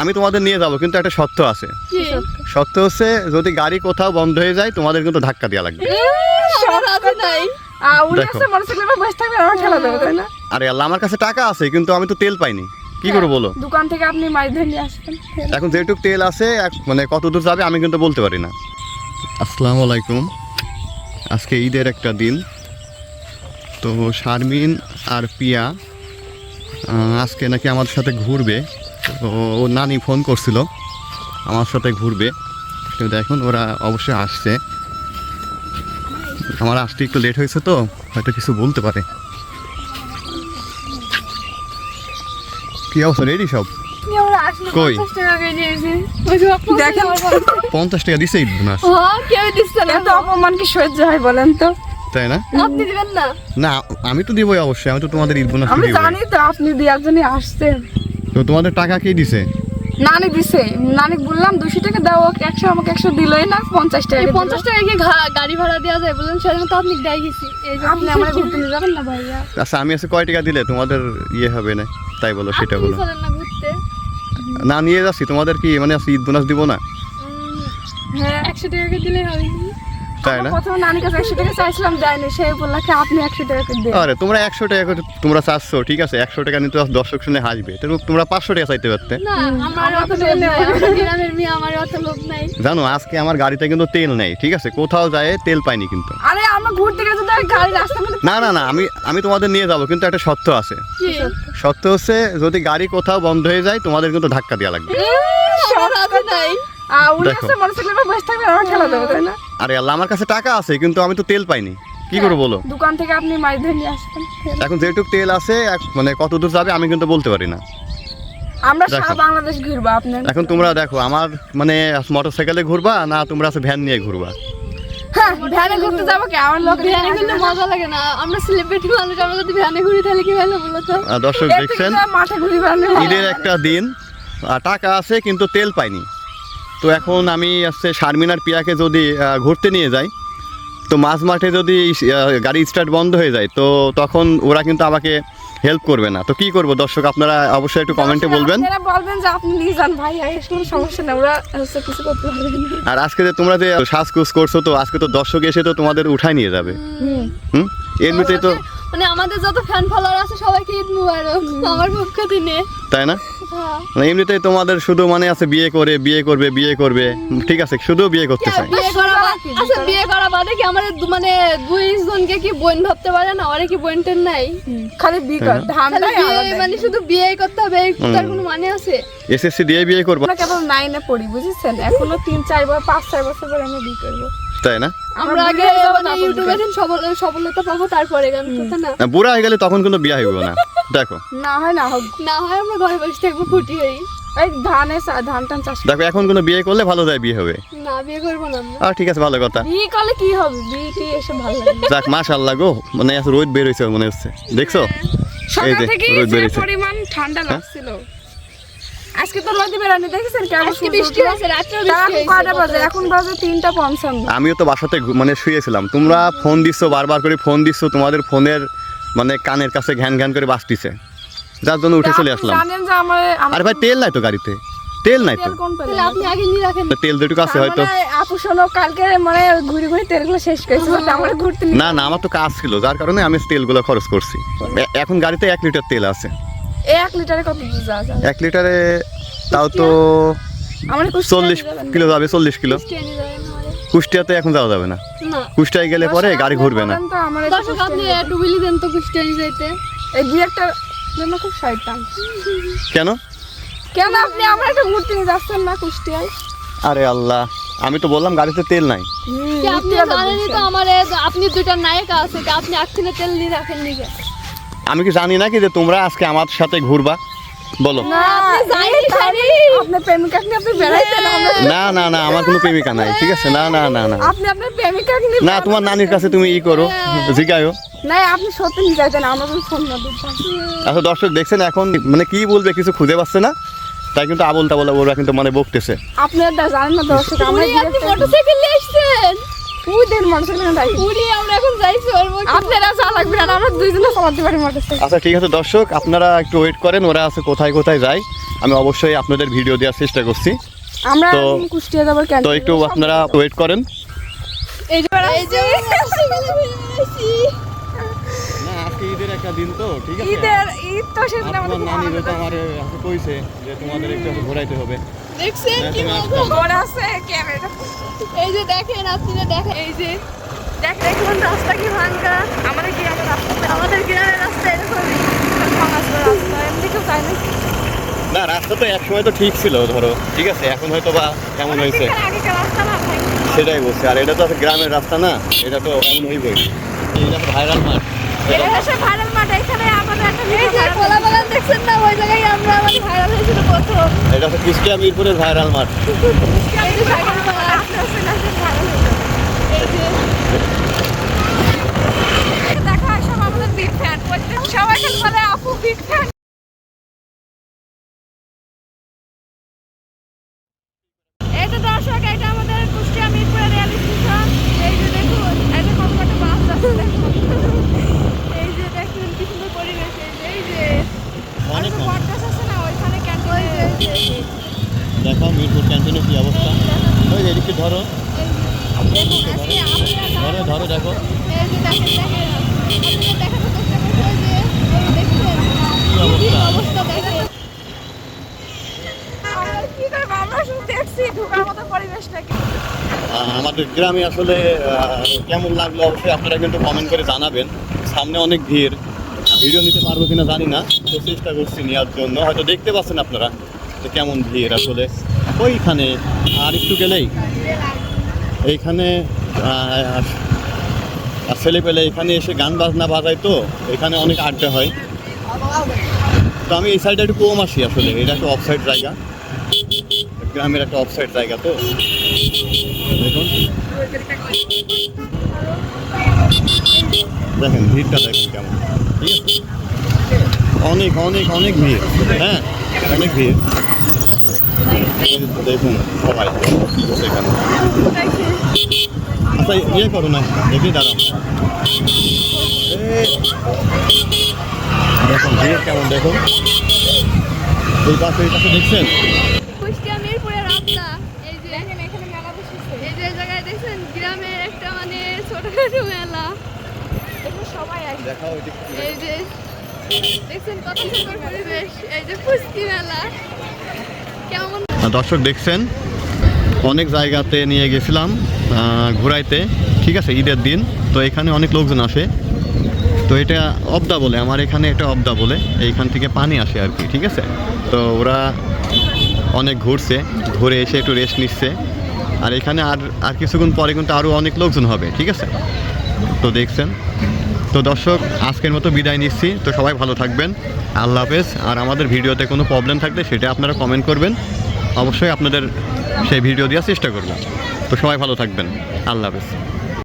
আমি তোমাদের নিয়ে যাবো, কিন্তু একটা শর্ত আছে। শর্ত হচ্ছে যদি গাড়ি কোথাও বন্ধ হয়ে যায় তোমাদের কিন্তু ধাক্কা দেওয়া লাগবে। আরে আল্লাহ, আমার কাছে টাকা আছে কিন্তু আমি তো তেল পাইনি, কি করে বলো? দোকান থেকে আপনি মাছ ধরে নিয়ে আসবেন। এখন যেটুকু তেল আছে মানে কত দূর যাবে আমি কিন্তু বলতে পারি না। আসসালামু আলাইকুম। আজকে ঈদের একটা দিন, তো শারমিন আর পিয়া আজকে নাকি আমাদের সাথে ঘুরবে। তো ও নানি ফোন করছিল আমার সাথে ঘুরবে, তো দেখুন ওরা অবশ্যই আসছে। আমার আসতে একটু লেট হয়েছে তো হয়তো কিছু বলতে পারে। কি অবস্থা, রেডি সব? কই 50 টাকা দিছে ঈদ বোনাস? অপমান কি সহ্য হয় বলেন তো? তাই না? আপনি দিবেন না? না আমি তো দিবই অবশ্যই, আমি তো তোমাদের ঈদ বোনাস আমি দিব। জানি তো আপনি দেওয়ার জন্য আসছেন। তো তোমাদের টাকা কে দিছে? নানি দিছে। নানি বললাম 200 টাকা দাও, 100 আমাকে 100 দিলই না, 50 টাকা। 50 টাকা কি গাড়ি ভাড়া দেওয়া যায় বলেন? সেজন্য তো আপনি দেয় গেছি। আপনি আমার ঘুরতে নিয়ে যাবেন না ভাইয়া? আচ্ছা আমি আছে কয় টাকা দিলে তোমাদের ইয়ে হবে না, তাই বলো সেটা বলো। চলেন না ঘুরতে। না নিয়ে যাচ্ছি, তোমাদের কি মানে আছে ঈদ বোনাস দিব না? হ্যাঁ 100 টাকা করে দিলে হবে। তাই না? প্রথমে নানির কাছে 100 টাকা চাইছিলাম, দেয়নি। সে বলল কি আপনি 100 টাকা করে দেন। আরে তোমরা 100 টাকা করে তোমরা চাচ্ছ, ঠিক আছে 100 টাকা নিতে দর্শক শুনে হাসবে, তো তোমরা 500 টাকা চাইতে পারতে। না আমার অত লোভ নাই, আমার গ্রামের মেয়ে, আমার অত লোভ নাই। জানো আজকে আমার গাড়িতে কিন্তু তেল নেই, ঠিক আছে কোথাও যায় তেল পাইনি কিন্তু। আরে আমরা ঘুরতে গেছি তো গাড়ি রাস্তার মধ্যে। না না না, আমি তোমাদের নিয়ে যাবো, কিন্তু একটা শর্ত আছে। কি? শর্ত হচ্ছে যদি গাড়ি কোথাও বন্ধ হয়ে যায় তোমাদের কিন্তু ধাক্কা দেওয়া লাগবে। আমার হাতে নাই। উনি দেখো। আছে মোটরসাইকেলে বসে থাকবে, আমার ঠেলা দেবো, তাই না? আরে আল্লাহ, আমার কাছে টাকা আছে কিন্তু আমি তো তেল পাইনি, কি করে বলো? দোকান থেকে আপনি মাছ ধরে নিয়ে আসবেন। এখন যেটুকু তেল আছে মানে কত দূর যাবে আমি কিন্তু বলতে পারি না। আমরা দেখো। সারা বাংলাদেশ ঘুরবো আপনার। এখন তোমরা দেখো আমার মানে মোটরসাইকেলে ঘুরবা না তোমরা আছে ভ্যান নিয়ে ঘুরবা? হ্যাঁ ভ্যানে ঘুরতে যাবো কি? আমার লোক ভ্যানে ঘুরলে মজা লাগে না। আমরা সেলিব্রিটি মানুষ, আমরা যদি ভ্যানে ঘুরি তাহলে কি ভালো বলো তো? দর্শক দেখছেন মাঠে ঘুরি বেড়ানো। ঈদের একটা দিন, টাকা আছে কিন্তু তেল পাইনি। তো এখন আমি আসছে শারমিন আর পিয়াকে যদি ঘুরতে নিয়ে যাই, তো মাঝ মাঠে যদি গাড়ি স্টার্ট বন্ধ হয়ে যায় তো তখন ওরা কিন্তু আমাকে হেল্প করবে না। তো কি করব দর্শক, আপনারা অবশ্যই একটু কমেন্টে বলবেন। আপনারা বলবেন যে আপনি নিয়ে যান ভাই, এর কোনো সমস্যা নেই, ওরা হচ্ছে কিছু করতে পারবে না। আর আজকে যে তোমরা যে সাজকুজ করছো, তো আজকে তো দর্শক এসে তো তোমাদের উঠাই নিয়ে যাবে। হুম, এমনিতেই তো মানে আমাদের যত ফ্যান ফলোয়ার আছে সবাইকে ঈদ মুবারক আমার পক্ষ থেকে। তাই না? হ্যাঁ। মানে এমনিতেই তোমাদের শুধু মানে আছে বিয়ে করবে, ঠিক আছে শুধু বিয়ে করতে চাই। বিয়ে করা আচ্ছা বিয়ে করা বাদে কি আমাদের মানে 2 জনকে কি বোন ভাবতে পারে না? ওরে কি বোনটেন নাই? খালি বিকার ধানটাই খালি বিয়ে আলাদা। মানে শুধু বিয়ে করতে হবে, তার কোনো মানে আছে? এসএসসি দিয়ে বিয়ে করবো, আমরা কেবল 9-এ পড়ি, বুঝেছেন? এখনো 3-4 বছর 5-6 বছর পরে আমরা বিয়ে করবো। তাই না? আমরা আগে বুড়ো হয়ে যাবো, মানে তারপর ইউটিউবে দিন সফলতা পাবো, তারপরে গান কথা না। না, বুড়া হয়ে গেলে তখন কিন্তু বিয়ে হইব না। দেখো না হয় না হোক, না হয় আমরা ঘরে বসে থাকবো ফুটি হই। এই ধান টান চাষ। দেখো এখন কোনো বিয়ে করলে ভালো যায় বিয়ে হবে। না বিয়ে করবো না আমরা। ঠিক আছে ভালো কথা। বিয়ে করলে কি হবে? বিয়ে কি এসে ভালো লাগে? যাক মাশাআল্লাহ গো, মানে আজ রোদ বের হইছে মনে হচ্ছে, দেখছো? সকাল যে, থেকে রোদ যে বেরিয়েছে। পরিমাণ ঠান্ডা লাগছিল, আজকে তো রোদ বেরানি দেখেছেন কেমন? আজকে বৃষ্টি হয়েছে, রাত্রেও বৃষ্টি হয়েছে। কয়টা বাজে? এখন বাজে 3:55। আমিও তো বাসাতে মানে শুয়েছিলাম, তোমরা ফোন দিচ্ছ, বারবার করে ফোন দিচ্ছ, তোমাদের ফোনের মানে কানের কাছে ঘ্যান ঘ্যান করে বাজতিছে, যার জন্য উঠে চলে আসলাম। জানেন যে আমার আরে ভাই তেল নাই তো গাড়িতে, তেল নাই তো। তেল কোন তাহলে আপনি আগে নিয়ে রাখেন। তেল যেটুকু আছে হয়তো। আপু শোনো, কালকে মানে ঘুরে ঘুরে তেলগুলো শেষ করেছি বলে আমার ঘুরতে না না, আমার তো কাজ ছিল যার কারণে আমি তেলগুলো খরচ করছি। এখন গাড়িতে 1 লিটার তেল আছে। 1 লিটারে কত যাওয়া যায়? 1 লিটারে তাও তো আমার 40 কিলো যাবে, 40 কিলো। বৃষ্টি নিয়ে যাবেন আমারে। কুষ্টিয়াতে এখন যাওয়া যাবে না, না কুষ্টিয়ায় গেলে পরে গাড়ি ঘুরবে না। দর্শক আপনি ডুবিলি দেন তো বৃষ্টি নিয়ে যাইতে। এই দুই একটা জন্য খুব শয়তান। কেন? কেন আপনি আমরা একটা ঘুরতে নিয়ে যাচ্ছেন না কুষ্টিয়ায়? আরে আল্লাহ, আমি তো বললাম গাড়িতে তেল নাই। কি আপনি জানেনই তো আমারে, আপনি দুইটা নায়িকা আছে, কি আপনি আখছিনে তেল নিয়ে রাখেন নিকে? আমি কি জানি নাকি যে তোমরা আজকে আমার সাথে ঘুরবা? বলো। না আপনি যাইনি সারি। আপনার প্রেমিকা নিয়ে আপনি বেড়াইতেন, না না না, আমার কোনো প্রেমিকা নাই, ঠিক আছে? না না না না আপনি আপনার প্রেমিকা নিয়ে না, তোমার নানির কাছে তুমি করো, জিগায়ও। না আপনি সত্যি নিয়ে যাইতেন, আমরা তো ফোন না দিতাম। আচ্ছা দর্শক দেখছেন এখন মানে কি বলবে কিছু খুঁজে পাচ্ছে না, তাই কিন্তু আবল তাবল ওরা কিন্তু মানে বকতেছে। আপনারা জানেন না দর্শক, আমরা উনি আপনি মোটরসাইকেল নিয়ে আসছেন। উদের মোটরসাইকেল নাই। উনি আমরা এখন যাইছি ওর মুখে। আপনারা চালাক না, আমরা দুইজনে চালাতে পারি মোটরসাইকেল। আচ্ছা ঠিক আছে দর্শক, আপনারা একটু ওয়েট করেন, ওরা আছে কোথায় কোথায় যায় আমি অবশ্যই আপনাদের ভিডিও দেওয়ার চেষ্টা করছি। আমরা তো- কুষ্টিয়া যাবার কেন তো একটু আপনারা ওয়েট করেন। এই যে না আজকে ঈদের একটা দিন তো ঠিক ঈদ তো সেদিন আমাদের খুব আনন্দ আমার কইছে যে তোমাদের একটু ঘোরাইতে হবে। দেখছেন না, কি তুমি মজা মনে আছে ক্যামেরা এই যে দেখেন আপনারা দেখেন এই যে দেখুন রাস্তা কি ভাঙা আমাদের গ্রামের রাস্তা আমাদের গ্রামের রাস্তা এরকমই রাস্তা এমনি কেউ যায় না না রাস্তা তো একসময় তো ঠিক ছিল ধরো, ঠিক আছে, এখন হয়তো বা কেমন হয়েছে আগেকার রাস্তা না ভাই সেটাই বলছি। আর এটা তো গ্রামের রাস্তা না, এটা তো এমন হইবই। এটা তো ভাইরাল মাঠ। এটা হচ্ছে ভাইরাল মাঠ এখানে আমাদের একটা এই যে কলা বাগান দেখছেন না ওই জায়গায় আমরা আমাদের ভাইরাল হয়েছিল প্রথম এটা হচ্ছে কুষ্টিয়া মিরপুরের ভাইরাল মাঠ। এই যে সাইকেল চালা এই যে দেখা সব আমাদের বিগ ফ্যান সবাই খালি বলে আপু বিগ ফ্যান এই তো দর্শক এটা আমাদের কুষ্টিয়া মিরপুরের রেল স্টেশন এই যে দেখুন এই যে কত কত বাস যাচ্ছে এই যে দেখুন কি সুন্দর পরিবেশ এই যে অনেক পডকাস্ট আছে না ওইখানে ক্যান্টিন দেখো মিরপুর ক্যান্টিনের কি অবস্থা। ওই যে এদিকে ধরো দেখুন আজকে আপনারা ধরো দেখো এই যে দেখেন দেখানোর চেষ্টা করছি এই যে দেখছেন কি কি অবস্থা। অবস্থা দেখেন আমরা কি করবো আমরা শুধু দেখছি ঢোকার মতো পরিবেশটা কি আমাদের গ্রামে আসলে কেমন লাগলো অবশ্যই আপনারা কিন্তু কমেন্ট করে জানাবেন। সামনে অনেক ভিড়, ভিডিও নিতে পারবো কিনা জানি না, তো চেষ্টা করছি নেওয়ার জন্য। হয়তো দেখতে পাচ্ছেন আপনারা যে কেমন ভিড় আসলে। ওইখানে আর একটু গেলেই এইখানে ছেলে পেলে এখানে এসে গান বাজনা বাজায়, তো এখানে অনেক আড্ডা হয়। তো আমি এই সাইডে একটু কম আসি আসলে, এটা একটা অফ সাইড জায়গা, গ্রামের একটা অফ সাইড জায়গা। তো দেখুন দেখেন ভিড়টা দেখেন কেমন, ঠিক আছে, অনেক অনেক অনেক ভিড়, হ্যাঁ অনেক ভিড়। এই যে দেখুন সবাই কি করছে এখানে। আচ্ছা ইয়ে করো না, দেখি দাঁড়াও। দেখুন ভিড় কেমন, দেখুন এই পাশে দেখছেন। কুষ্টিয়া মিরপুরের রাস্তা এই যে দেখেন এখানে মেলা বসেছে এই যে জায়গায় দেখছেন গ্রামের একটা মানে ছোটখাটো মেলা দেখুন সবাই আসবে দেখাও এই যে দেখছেন কত সুন্দর পরিবেশ এই যে কুস্তি মেলা কেমন দর্শক দেখছেন অনেক জায়গাতে নিয়ে গেছিলাম ঘোরাইতে, ঠিক আছে, ঈদের দিন। তো এখানে অনেক লোকজন আসে, তো এটা অবদা বলে, আমার এখানে এটা অবদা বলে, এইখান থেকে পানি আসে আর কি, ঠিক আছে। তো ওরা অনেক ঘুরছে, ঘুরে এসে একটু রেস্ট নিচ্ছে। আর এখানে আর কিছুক্ষণ পরে কিন্তু আরও অনেক লোকজন হবে, ঠিক আছে। তো দেখছেন। তো দর্শক আজকের মতো বিদায় নিচ্ছি। তো সবাই ভালো থাকবেন, আল্লাহ হাফেজ। আর আমাদের ভিডিওতে কোনো প্রবলেম থাকলে সেটা আপনারা কমেন্ট করবেন, অবশ্যই আপনাদের সেই ভিডিও দেওয়ার চেষ্টা করব। তো সবাই ভালো থাকবেন, আল্লাহ হাফেজ।